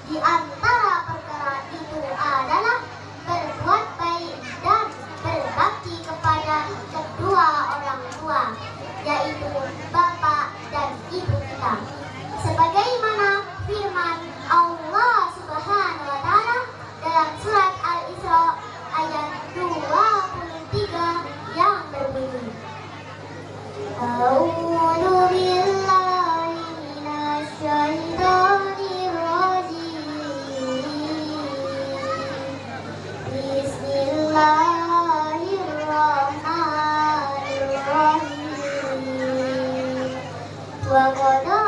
Di antara perkara itu adalah berbuat baik dan berbakti kepada kedua orang tua, yaitu bapak dan ibu kita. Sebagaimana firman Allah Subhanahu wa Ta'ala dalam surat Al-Isra ayat 23 yang berbunyi, A'udzu billahi minasy syaithanir rajim. Bismillahirrahmanirrahim. Wa qada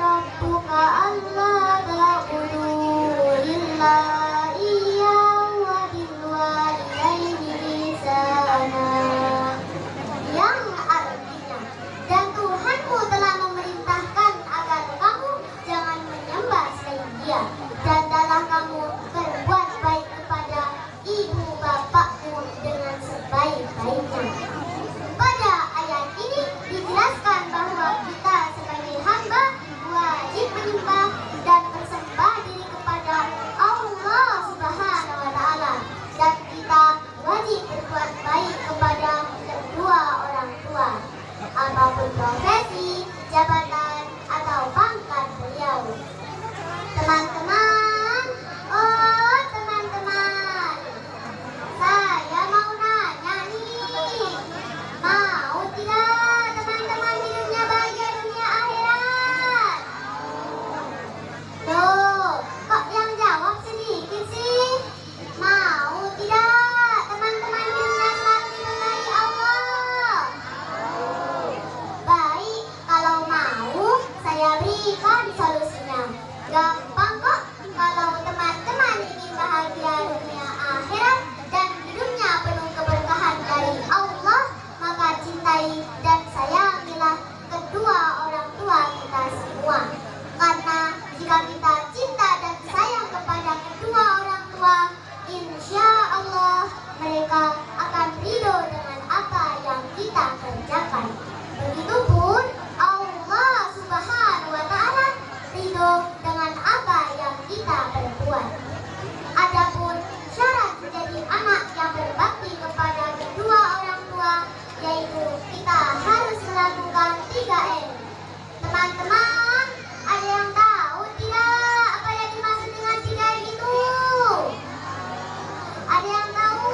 rabbuka alla ta'budu illa iyyahu wa bil walidayni ihsana. Yang artinya, dan Tuhanmu telah memerintahkan agar kamu jangan menyembah selain Dia, dan hendaklah kamu berbuat baik kepada ibu bapakmu dengan sebaik-baiknya. Pada ayat ini dijelaskan bahwa kita sebagai hamba wajib menyembah dan bersembah diri kepada Allah Subhanahu wa Ta'ala, dan kita wajib berbuat baik kepada kedua orang tua, apapun profesi, jabatan, atau pangkat beliau. Teman-teman, oh teman-teman, saya mau nanya nih, mau tidak teman-teman hidupnya bahagia dunia akhirat? Loh, kok yang jawab sedikit sih? Mau tidak teman-teman hidupnya selalu diberkahi Allah? Baik, kalau mau saya berikan solusinya. Gampang kok. Kalau teman-teman ingin bahagia dunia akhirat dan hidupnya penuh keberkahan dari Allah, maka cintai dan sayangilah kedua orang tua kita semua. Karena jika kita cinta dan sayang kepada kedua orang tua, insya Allah mereka akan ridho dengan apa yang kita kerjakan. Begitupun Allah Subhanahu wa Ta'ala ridho dengan apa yang kita perbuat. Adapun syarat menjadi anak yang berbakti kepada kedua orang tua, yaitu kita harus melakukan 3M. Teman-teman, ada yang tahu tidak apa yang dimaksud dengan 3M itu? Ada yang tahu?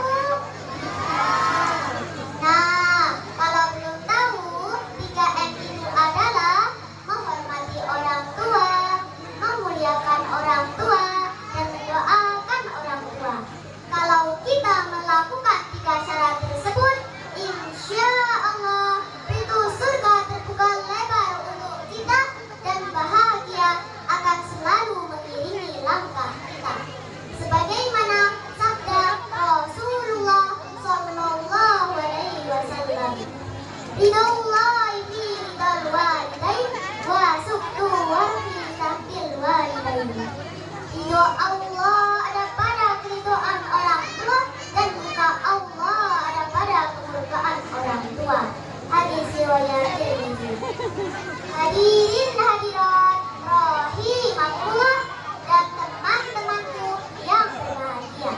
Nah, kalau belum tahu, 3M itu adalah menghormati orang tua, memuliakan orang tua, dan mendoakan orang tua. Kalau kita melakukan 3 syarat tersebut, insya Allah pintu surga terbuka lebar untuk kita, dan bahagia akan selalu mengiringi langkah kita. Sebagaimana sabda Rasulullah Sallallahu Alaihi Wasallam, Ridaullahi fi ridal walidain wa sukhtu fi sahbil walidain. Ridho Allah ada pada keridhaan orang tua, dan murka Allah ada pada kemurkaan orang tua. Hadis riwayat Tirmidzi. Hadirin hadirat rahimakumullah dan teman-temanku yang berbahagia.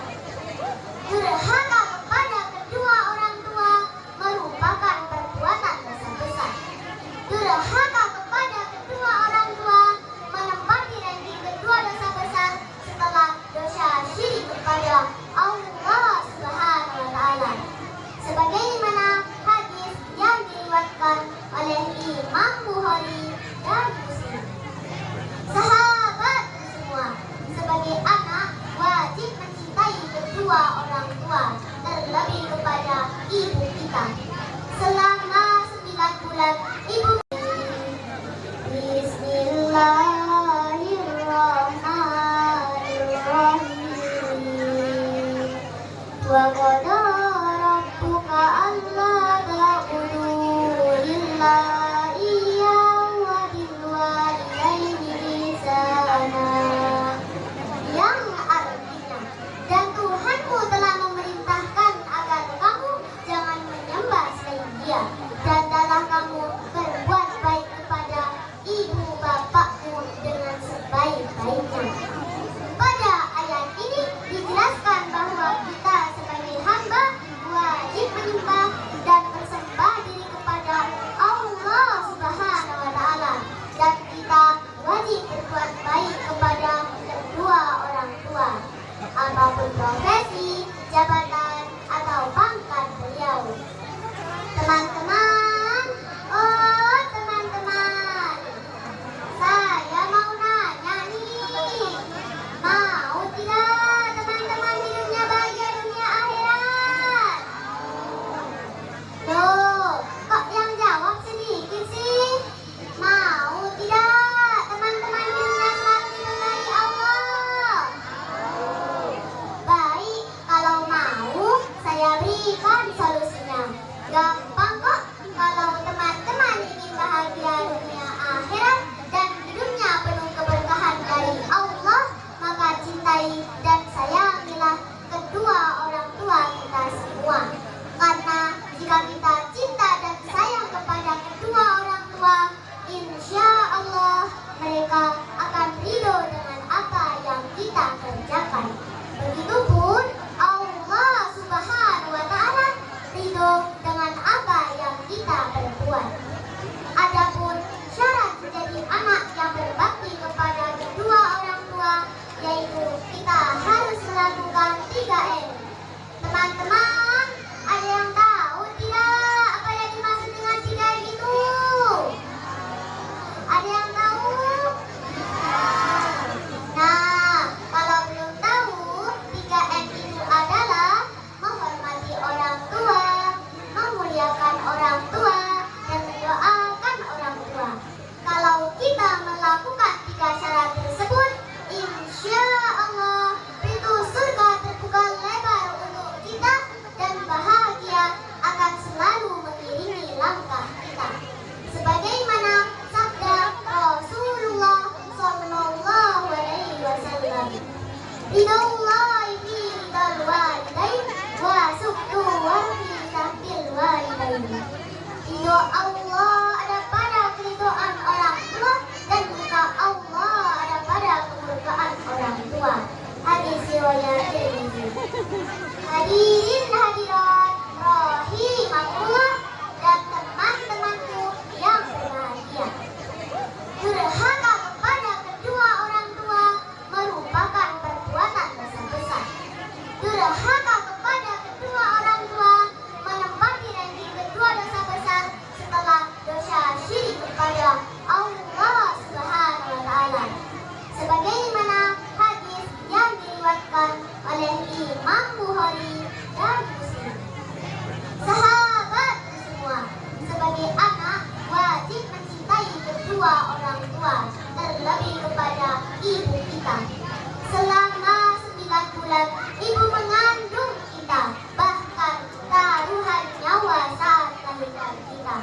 Durhaka kepada kedua orang tua merupakan perbuatan dosa besar. Durhaka kepada kedua orang tua menempati ranking kedua dosa besar setelah apapun profesi, jabatan, atau pangkat beliau. Teman-teman, oh teman-teman, saya mau nanya nih, mau tidak teman-teman hidupnya bahagia dunia akhirat? Loh, kok yang jawab sedikit sih? Mau tidak teman-teman hidupnya selalu diberkahi Allah? Baik, kalau mau saya berikan solusinya. Gampang kok. Kalau teman-teman ingin bahagia dunia akhirat dan hidupnya penuh keberkahan dari Allah, maka cintai dan sayangilah kedua orang tua kita semua. Karena jika kita cinta dan sayang kepada kedua orang tua, insya Allah mereka akan ridho dengan apa yang kita kerjakan. Begitupun Allah Subhanahu wa Ta'ala ridho dengan apa yang kita perbuat. Adapun syarat menjadi anak yang berbakti kepada kedua orang tua, yaitu kita harus melakukan 3M. Teman-teman, ada yang tahu tidak apa yang dimaksud dengan 3M itu? Ada yang tahu? Nah, kalau belum tahu, 3M itu adalah menghormati orang tua, memuliakan orang tua, dan mendoakan orang tua. Kalau kita melakukan 3 syarat tersebut, insya Allah pintu surga terbuka lebar untuk kita dan bahagia akan selalu mengiringi langkah kita. Sebagaimana sabda Rasulullah Sallallahu Alaihi Wasallam, "Ridaullahi fi ridal walidain wa sukhtu wa fi sahbil walidain." Ridho Allah ada pada keridhaan orang tua dan murka Allah ada pada kemurkaan orang tua. Hadis riwayat Tirmidzi. Hadirin hadirat rahimakumullah dan teman-temanku yang berbahagia. Durhaka kepada kedua orang tua merupakan perbuatan dosa besar. Durhaka kepada kedua orang tua menempati ranking kedua dosa besar setelah dosa syirik kepada Allah Subhanahu wa Ta'ala. Sebagaimana hadis yang diriwayatkan oleh Imam Bukhari dan Muslim. Sahabat semua, sebagai anak wajib mencintai kedua orang tua, terlebih kepada ibu kita. Selama 9 bulan ibu mengandung kita, bahkan taruhan nyawa saat melahirkan kita.